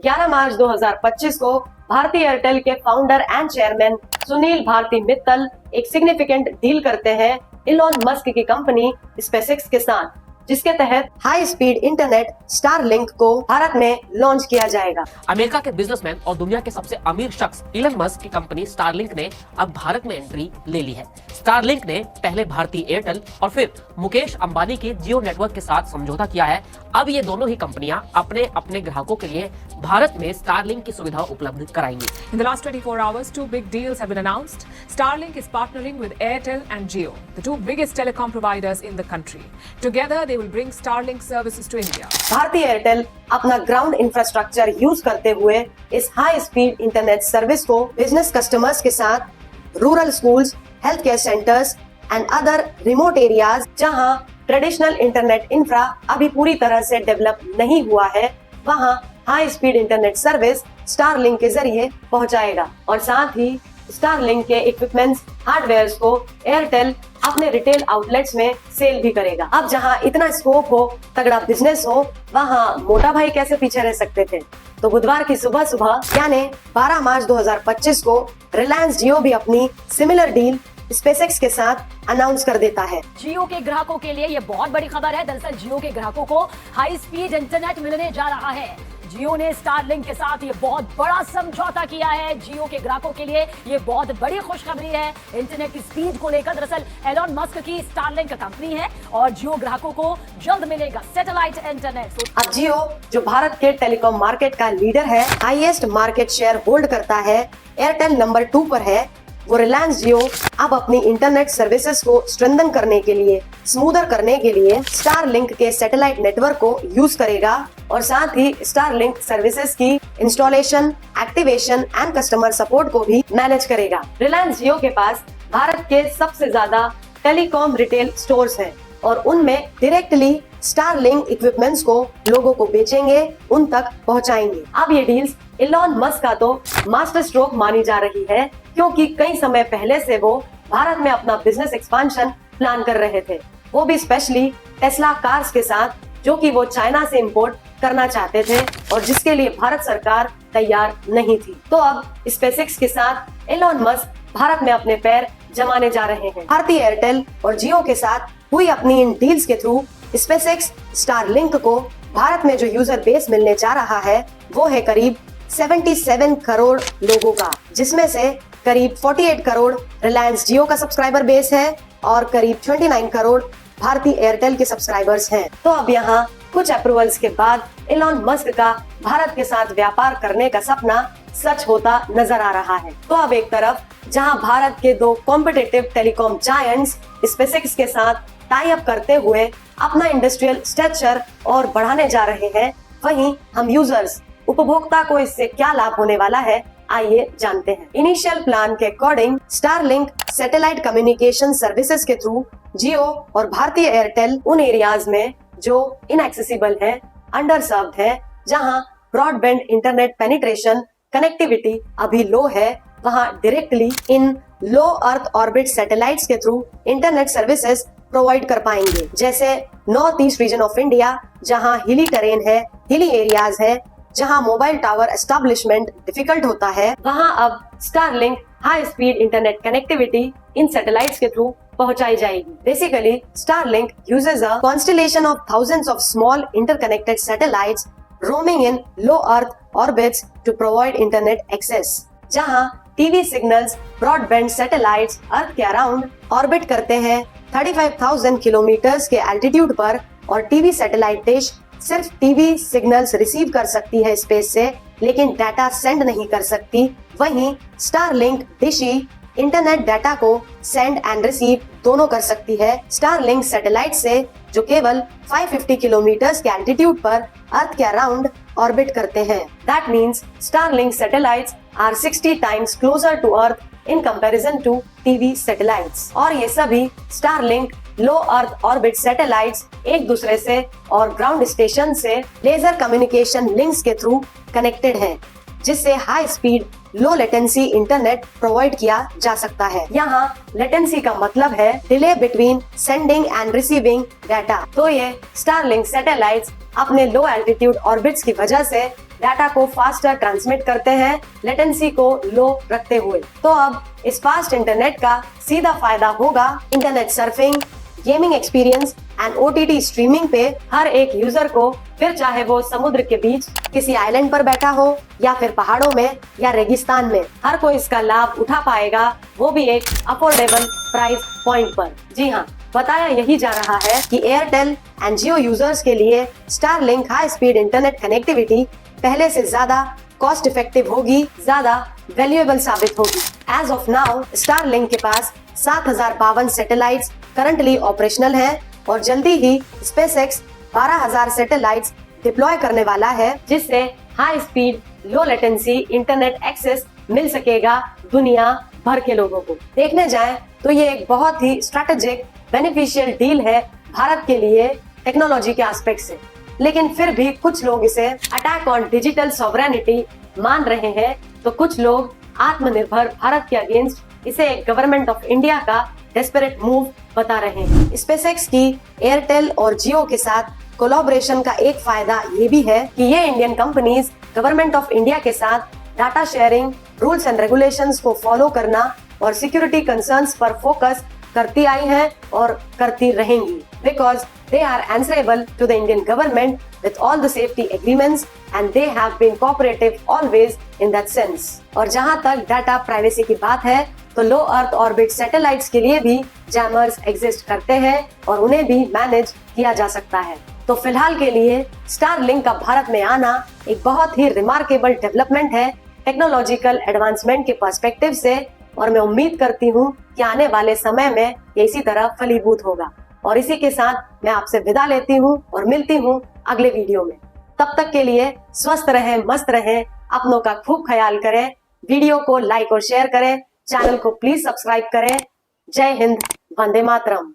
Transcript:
11 March 2025 को भारती एयरटेल के founder and chairman Sunil Bharti Mittal एक सिग्निफिकेंट डील करते हैं इलॉन मस्क की कंपनी स्पेसएक्स के साथ, जिसके तहत हाई स्पीड इंटरनेट स्टारलिंक को भारत में लॉन्च किया जाएगा। अमेरिका के बिजनेसमैन और दुनिया के सबसे अमीर शख्स इलन मस्क की कंपनी स्टारलिंक ने अब भारत में एंट्री ले ली है। स्टारलिंक ने पहले भारती एयरटेल और फिर मुकेश अंबानी के जियो नेटवर्क के साथ समझौता किया है। अब ये दोनों ही कंपनियां अपने अपने ग्राहकों के लिए भारत में स्टारलिंक की सुविधा उपलब्ध कराएंगी। In the last 24 hours, two big deals have been announced. Starlink is partnering with Airtel and Jio, the two biggest telecom providers in the country. Together, they will bring Starlink services to India. Bharti Airtel अपना ground infrastructure use करते हुए इस high speed internet service को business customers के साथ rural schools, health care centres and other remote areas जहां traditional internet infra अभी पूरी तरह से डेवलप नहीं हुआ है, वहां high speed internet service Starlink के जरिए पहुंचाएगा। और साथ ही स्टारलिंक के इक्विपमेंट्स, हार्डवेयर को एयरटेल अपने रिटेल आउटलेट्स में सेल भी करेगा। अब जहां इतना स्कोप हो, तगड़ा बिजनेस हो, वहां मोटा भाई कैसे पीछे रह सकते थे। तो बुधवार की सुबह सुबह यानी 12 मार्च 2025 को रिलायंस जियो भी अपनी सिमिलर डील स्पेसएक्स के साथ अनाउंस कर देता है। जियो के ग्राहकों के लिए ये बहुत बड़ी खबर है। दरअसल जियो के ग्राहकों को हाई स्पीड इंटरनेट मिलने जा रहा है। जियो ने स्टारलिंक के साथ ये बहुत बड़ा समझौता किया है। जियो के ग्राहकों के लिए ये बहुत बड़ी खुशखबरी है इंटरनेट की स्पीड को लेकर। दरअसल एलॉन मस्क की स्टारलिंक कंपनी है और जियो ग्राहकों को जल्द मिलेगा सैटेलाइट इंटरनेट। अब जियो जो भारत के टेलीकॉम मार्केट का लीडर है, हाईएस्ट मार्केट शेयर होल्ड करता है, एयरटेल नंबर 2 पर है, वो रिलायंस जियो अब अपनी इंटरनेट सर्विसेज को स्ट्रेंथन करने के लिए, स्मूदर करने के लिए स्टारलिंक के सैटेलाइट नेटवर्क को यूज करेगा और साथ ही स्टारलिंक सर्विसेज की installation, activation and customer support को भी मैनेज करेगा। रिलायंस जियो के पास भारत के सबसे ज्यादा टेलीकॉम रिटेल स्टोर्स हैं और उनमें डायरेक्टली स्टारलिंक इक्विपमेंट्स को लोगों को बेचेंगे, उन तक पहुंचाएंगे। अब ये डील्स इलॉन मस्क का तो मास्टर स्ट्रोक मानी जा रही है, क्योंकि कई समय पहले से वो भारत में अपना बिजनेस एक्सपांशन प्लान कर रहे थे, वो भी स्पेशली टेस्ला कार्स के साथ, जो कि वो चाइना से इंपोर्ट करना चाहते थे और जिसके लिए भारत सरकार तैयार नहीं थी। तो अब स्पेसएक्स के साथ इलॉन मस्क भारत में अपने पैर जमाने जा रहे हैं। भारती एयरटेल और जियो के साथ हुई अपनी इन डील्स के थ्रू स्पेसएक्स स्टारलिंक को भारत में जो यूजर बेस मिलने जा रहा है वो है करीब 77 करोड़ लोगों का, जिसमें से करीब 48 करोड़ रिलायंस जियो का सब्सक्राइबर बेस है और करीब 29 करोड़ भारती एयरटेल के सब्सक्राइबर्स हैं। तो अब यहाँ कुछ अप्रूवल्स के बाद इलॉन मस्क का भारत के साथ व्यापार करने का सपना सच होता नजर आ रहा है। तो अब एक तरफ जहां भारत के दो कॉम्पिटिटिव टेलीकॉम जायंट्स स्पेसएक्स के साथ टाई अप करते हुए अपना इंडस्ट्रियल स्ट्रक्चर और बढ़ाने जा रहे हैं, वहीं हम यूजर्स, उपभोक्ता को इससे क्या लाभ होने वाला है, आइए जानते हैं। इनिशियल प्लान के according Starlink satellite communication services के थ्रू जियो और भारती एयरटेल उन एरियाज में जो इनएक्सेसिबल है, अंडर सर्व्ड है, जहां ब्रॉडबैंड इंटरनेट पेनिट्रेशन कनेक्टिविटी अभी लो है, वहां directly in low earth orbit satellites के थ्रू इंटरनेट सर्विसेज प्रोवाइड कर पाएंगे। जैसे north east region of India जहां हिली टेरेन है, हिली एरियाज है, जहां मोबाइल टावर एस्टेब्लिशमेंट डिफिकल्ट होता है, वहां अब Starlink high speed internet connectivity इन सैटेलाइट्स के थ्रू पहुंचाई जाएगी। Basically Starlink uses a constellation of thousands of small interconnected satellites roaming in low earth orbits to provide internet access, जहां TV signals broadband satellites अर्थ के around orbit करते हैं 35,000 kilometres के altitude पर और टीवी सैटेलाइट डिश सिर्फ TV signals receive कर सकती है स्पेस से, लेकिन डाटा सेंड नहीं कर सकती। वहीं स्टारलिंक डिशी इंटरनेट डाटा को सेंड एंड रिसीव दोनों कर सकती है स्टारलिंक सैटेलाइट से, जो केवल 550 किलोमीटर्स के एल्टीट्यूड पर अर्थ के अराउंड ऑर्बिट करते हैं। That means Starlink satellites are 60 times closer to earth in comparison to TV satellites. और ये सभी Starlink low earth orbit satellites एक दूसरे से और ग्राउंड स्टेशन से लेजर कम्युनिकेशन लिंक्स के थ्रू कनेक्टेड हैं, जिससे high speed low latency internet provide किया जा सकता है। यहाँ लेटेंसी का मतलब है delay between sending and receiving data. तो ये स्टारलिंक सैटेलाइट्स अपने लो एल्टीट्यूड ऑर्बिट्स की वजह से डाटा को फास्टर ट्रांसमिट करते हैं, लेटेंसी को लो रखते हुए। तो अब इस फास्ट इंटरनेट का सीधा फायदा होगा internet surfing, gaming experience and OTT streaming पे हर एक यूजर को, फिर चाहे वो समुद्र के बीच किसी आइलैंड पर बैठा हो या फिर पहाड़ों में या रेगिस्तान में, हर कोई इसका लाभ उठा पाएगा, वो भी एक अफोर्डेबल प्राइस पॉइंट पर। जी हाँ, बताया यही जा रहा है कि एयरटेल एंड जियो यूजर्स के लिए Starlink high speed internet connectivity पहले से ज्यादा कॉस्ट इफेक्टिव होगी, ज्यादा वैल्यूएबल साबित होगी। एज ऑफ नाउ स्टारलिंक के पास 7052 सैटेलाइट्स करंटली ऑपरेशनल हैं और जल्दी ही स्पेसएक्स 12000 सैटेलाइट्स डिप्लॉय करने वाला है, जिससे high speed low latency internet access मिल सकेगा दुनिया भर के लोगों को। देखने जाएं तो ये एक बहुत ही स्ट्रैटेजिक बेनिफिशियल डील है भारत के लिए टेक्नोलॉजी के एस्पेक्ट से, लेकिन फिर भी कुछ लोग इसे अटैक ऑन डिजिटल सॉवरेनिटी मान रहे हैं, तो कुछ लोग आत्मनिर्भर भारत के अगेंस्ट इसे एक गवर्नमेंट ऑफ इंडिया का डेस्परेट मूव बता रहे हैं। स्पेसएक्स की एयरटेल और जियो के साथ कोलैबोरेशन का एक फायदा ये भी है कि ये Indian companies government of India के साथ data sharing rules and regulations को फॉलो करना और सिक्योरिटी कंसर्न्स पर फोकस करती आई हैं और करती रहेंगी, because they are answerable to the Indian government with all the safety agreements and they have been cooperative always in that sense। और जहां तक डाटा प्राइवेसी की बात है, तो लो अर्थ ऑर्बिट सैटेलाइट्स के लिए भी जैमर्स एग्जिस्ट करते हैं और उन्हें भी मैनेज किया जा सकता है। तो फिलहाल के लिए स्टारलिंक का भारत में आना एक बहुत ही रिमार्केबल डेवलपमेंट है टेक्नोलॉजिकल एडवांसमेंट के पर्सपेक्टिव से, और मैं उम्मीद करती हूँ कि आने वाले समय में ये इसी तरह फलीभूत होगा। और इसी के साथ मैं आपसे विदा लेती हूँ और मिलती हूँ अगले वीडियो में। तब तक के लिए स्वस्थ रहें, मस्त रहें, अपनों का खूब ख्याल करें, वीडियो को लाइक और शेयर करें, चैनल को प्लीज सब्सक्राइब करें। जय हिंद, वंदे मातरम।